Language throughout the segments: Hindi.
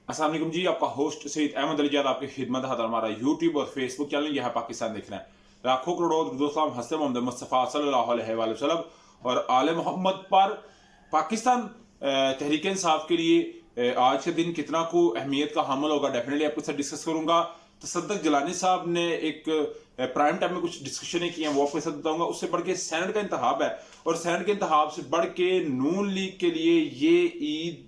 अस्सलाम वालेकुम जी, आपका होस्ट सईद अहमद अली जाद आपकी खिदमत है। हमारा यूट्यूब और फेसबुक चैनल यह पाकिस्तान देख रहे हैं। लाखों करोड़ों दोस्तों हसन मोहम्मद मुस्तफ़ा सल्लल्लाहु अलैहि वसल्लम और आले मोहम्मद पर पाकिस्तान तहरीक इंसाफ के लिए आज के दिन कितना को अहमियत का हामिल होगा, डेफिनेटली आपके साथ डिस्कस करूंगा। तसद्दुक़ जिलानी साहब ने एक प्राइम टाइम में कुछ डिस्कशनें की हैं, वो आपके साथ बताऊंगा। उससे बढ़ के सेनेट का इंतखाब है और सेनेट के इंतखाब से बढ़ के नून लीग के लिए ये ईद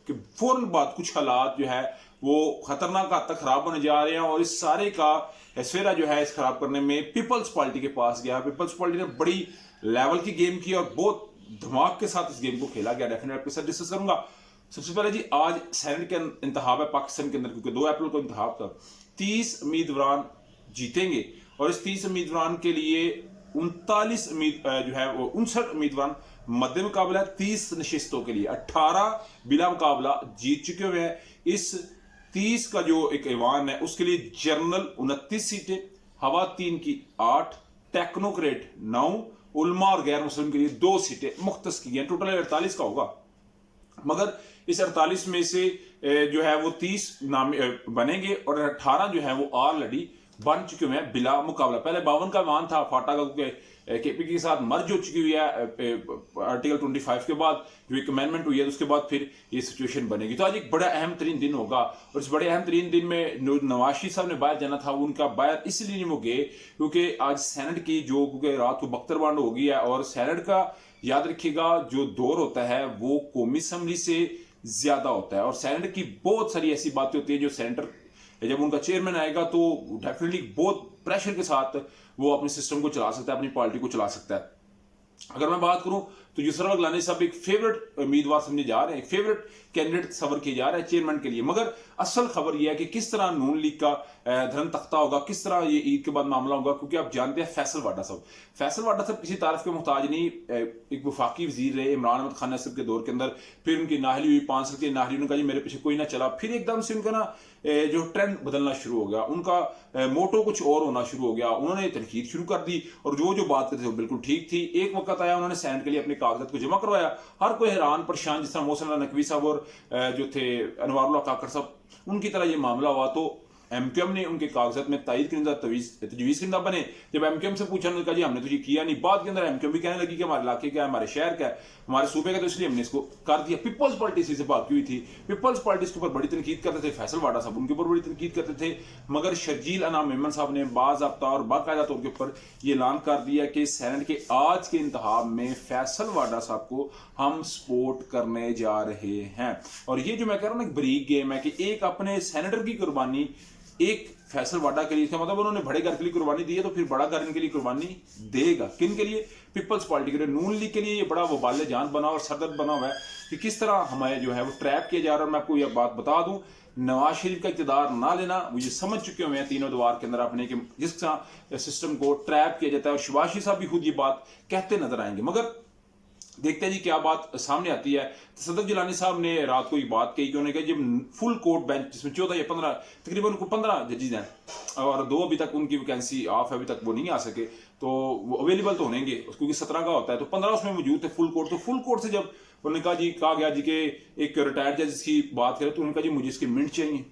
कि फौरन बाद कुछ हालात जो है वो खतरनाक हद तक खराब होने जा रहे हैं और इस सारे का सवेरा जो है इस खराब करने में पीपल्स पार्टी के पास गया। पीपल्स पार्टी ने बड़ी लेवल की गेम की और बहुत धमाक के साथ इस गेम को खेला गया। डेफिनेटली आपके साथ डिस्कस करूंगा। सबसे पहले जी, आज सेनेट के इंतखाब है पाकिस्तान के अंदर, क्योंकि 2 अप्रैल को इंतखाब था। 30 उम्मीदवार जीतेंगे और इस 30 उम्मीदवार के लिए 39 जो है वो 59 उम्मीदवार मध्य मुकाबला 30 नशिस्तों के लिए 18 बिला मुकाबला जीत चुके हुए हैं। इस 30 का जो एक ऐवान है उसके लिए जनरल 29 सीटें, खवातीन की 8, टेक्नोक्रेट 9, उल्मा और गैर मुस्लिम के लिए 2 सीटें मुख्तस की गई। टोटल 48 का होगा, मगर इस 48 में से जो है वो 30 नाम बनेंगे और 18 जो है वो ऑलरेडी बन चुके हुए हैं बिला मुकाबला। पहले 52 का मान था फाटा का केपी के साथ मर्ज हो चुकी हुई है आर्टिकल 25 के बाद जो एक अमेंडमेंट हुई है, तो उसके बाद फिर ये सिचुएशन बनेगी। तो आज एक बड़ा अहम तरीन दिन होगा और इस बड़े अहम तरीन दिन में नवाज शरीफ साहब ने बाहर जाना था, उनका बाहर इसलिए नहीं वो गए क्योंकि आज सेनेट की जो क्योंकि रात को बख्तरबांड हो गई है और सेनेट का याद रखिएगा जो दौर होता है वो कौमी असम्बली से ज्यादा होता है और सेनेट की बहुत सारी ऐसी बातें होती है जो सेनेटर जब उनका चेयरमैन आएगा तो डेफिनेटली बहुत प्रेशर के साथ वो अपने सिस्टम को चला सकता है, अपनी पार्टी को चला सकता है। अगर मैं बात करूं तो यूसुफ गिलानी साहब एक फेवरेट उम्मीदवार समझे जा रहे हैं, एक फेवरेट कैंडिडेट सबर किए जा रहे हैं चेयरमैन के लिए। मगर असल खबर यह है कि किस तरह नून लीग का धर्म तख्ता होगा, किस तरह ये ईद के बाद मामला होगा, क्योंकि आप जानते हैं फैसल वाडा साहब किसी तारीफ के मोहताज नहीं। एक वफाकी वजीर रहे इमरान अहमद खान नसर के दौर के अंदर, फिर उनकी नाहली हुई 5 साल की नाहली, उन्होंने कहा जी मेरे पीछे कोई ना चला, फिर एकदम से उनका ना जो ट्रेंड बदलना शुरू हो गया, उनका मोटो कुछ और होना शुरू हो गया, उन्होंने तनकीद शुरू कर दी और जो बात करते थे वो बिल्कुल ठीक थी। एक वक्त आया उन्होंने सेनेट के लिए अपने कागजात को जमा करवाया, हर कोई हैरान परेशान, जिस तरह मोहसिन नकवी साहब और जो थे अनवारुल्लाह काकर साहब उनकी तरह ये मामला हुआ। तो एमक्यूएम ने उनके कागजात में तायद करदा तजवीज़ करदा बने। जब एमक्यूएम से पूछा उन्होंने कहा जी हमने तो ये किया नहीं। बाद के अंदर एमक्यूएम भी कहने लगी कि हमारे इलाके का है, हमारे शहर का है, हमारे सूबे का, तो इसलिए हमने इसको कर दिया। पीपल्स पार्टी से भागी हुई थी, पीपल्स पार्टी के ऊपर बड़ी तनकीद करते थे, फैसल वाडा साहब उनके ऊपर बड़ी तनकीद करते थे, मगर शर्जील अनाम मेमन साहब ने बाज़ाब्ता और बाकायदा तौर के ऊपर ये ऐलान कर दिया कि सेनेट के आज के इंतखाब में फैसल वाडा साहब को हम सपोर्ट करने जा रहे हैं। और ये जो मैं कह रहा हूँ ना एक बरीक गेम है कि एक अपने सेनेटर की कुर्बानी एक फैसल वाडा के लिए, इसका मतलब उन्होंने बड़े घर के लिए कुर्बानी दी है तो फिर बड़ा घर इनके लिए कुर्बानी देगा। किन के लिए? पीपल्स पार्टी के लिए, नून लीग के लिए ये बड़ा वबाल जान बना और सरदर्द बना हुआ है कि किस तरह हमें जो है वो ट्रैप किया जा रहा है। मैं आपको यह बात बता दूं, नवाज शरीफ का इक़्तिदार ना लेना वो ये समझ चुके हुए हैं तीनों द्वार के अंदर अपने कि जिस तरह सिस्टम को ट्रैप किया जाता है, और शहबाज शरीफ साहब भी खुद ये बात कहते नजर आएंगे। मगर देखते हैं जी क्या बात सामने आती है। तसद्दुक़ जिलानी साहब ने रात को एक बात कही कि उन्होंने कहा जब फुल कोर्ट बेंच जिसमें 14 या 15 तकरीबन उनको 15 जजेज हैं और 2 अभी तक उनकी वैकेंसी ऑफ है, अभी तक वो नहीं आ सके, तो वो अवेलेबल तो होंगे क्योंकि 17 का होता है, तो 15 उसमें मौजूद थे फुल कोर्ट। तो फुल कोर्ट से जब उन्होंने कहा गया जी कि एक रिटायर्ड जज की बात करें तो उन्होंने कहा जी मुझे इसके मिनट चाहिए,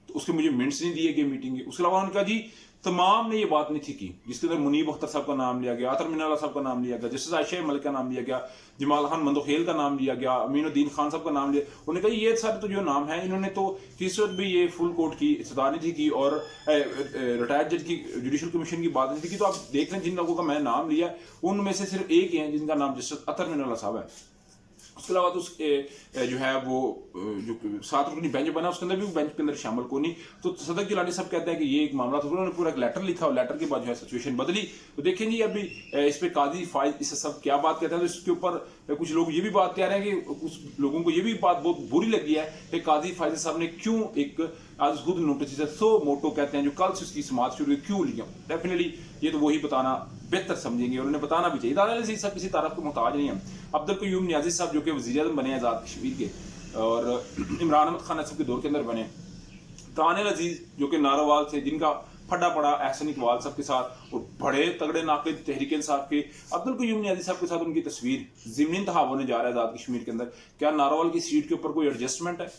तो उसके मुझे मिनट्स नहीं दिए गए मीटिंग के। उसके अलावा उन्होंने कहा जी तमाम ने ये बात नहीं थी की, जिसके अंदर मुनीब अख्तर साहब का नाम लिया गया, अतर मीनाला साहब का नाम लिया गया, जस्टिस आयशा मलिक का नाम लिया गया, जमाल खान मंदोखेल का नाम लिया गया, अमीनुद्दीन खान साहब का नाम लिया। उन्होंने कहा ये सारे तो जो नाम है इन्होंने तो किस वक्त भी ये फुल कोर्ट की इस्तदा नहीं थी की और रिटायर्ड जज की जुडिशल कमीशन की बात नहीं थी की। तो आप देख लें जिन लोगों का मैं नाम लिया उनमें से सिर्फ एक ही है जिनका नाम जस्टिस अतर मीनाला साहब है। उसके अलावा तो जो है वो जो 7 रुकनी बेंच बना उसके अंदर भी बेंच के अंदर शामिल को नहीं। तो तसद्दुक़ जिलानी साहब कहते हैं कि ये एक मामला था, उन्होंने पूरा एक लेटर लिखा और लेटर के बाद जो है सिचुएशन बदली। तो देखें जी अभी इस पे काजी फाइज इससे सब क्या बात कहते हैं, तो इसके ऊपर कुछ लोग ये भी बात कह रहे हैं कि कुछ लोगों को ये भी बात बहुत बुरी लगी है कि काजी फाइज साहब ने क्यों एक आज खुद नोटिस सो मोटो कहते हैं जो कल से उसकी समाज शुरू हुई क्यों लिया। डेफिनेटली ये तो वही बताना बेहतर समझेंगे और उन्हें बताना भी चाहिए। दादा अजीज साहब किसी तारफ को मोहताज नहीं है। अब्दुल कयूम नियाजी साहब जो कि वज़ीर आज़म बने आज़ाद कश्मीर के और इमरान अहमद खान नसर के दौर के अंदर बने, तानिल अजीज जो कि नारोवाल से जिनका फटा पड़ा एहसन इकबाल साहब के साथ और बड़े तगड़े नाक़िद तहरीक इंसाफ के अब्दुल कयूम नियाजी साहब के साथ उनकी तस्वीर ज़िमनी इंतखाब होने जा रहा है आज़ाद कश्मीर के अंदर। क्या नारोवाल की सीट के ऊपर कोई एडजस्टमेंट है?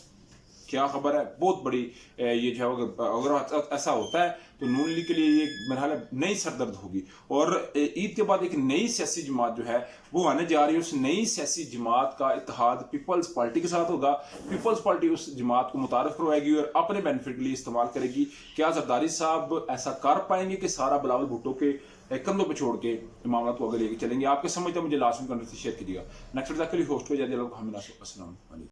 क्या खबर है, बहुत बड़ी ये जो है अगर ऐसा होता है तो नून लीग के लिए ये मेरा ख्याल है नई सरदर्द होगी। और ईद के बाद एक नई सियासी जमात जो है वो आने जा रही है। उस नई सियासी जमात का इत्तेहाद पीपल्स पार्टी के साथ होगा। पीपल्स पार्टी उस जमात को मुतारफ करवाएगी और अपने बेनिफिट के लिए इस्तेमाल करेगी। क्या जरदारी साहब ऐसा कर पाएंगे कि सारा बिलावल भुट्टो के कंधों पे छोड़ के मामला को आगे लेके चलेंगे? आपके समझते मुझे लास्ट में शेयर कीजिएगा। नेक्स्ट तक के लिए होस्ट पे जाइए।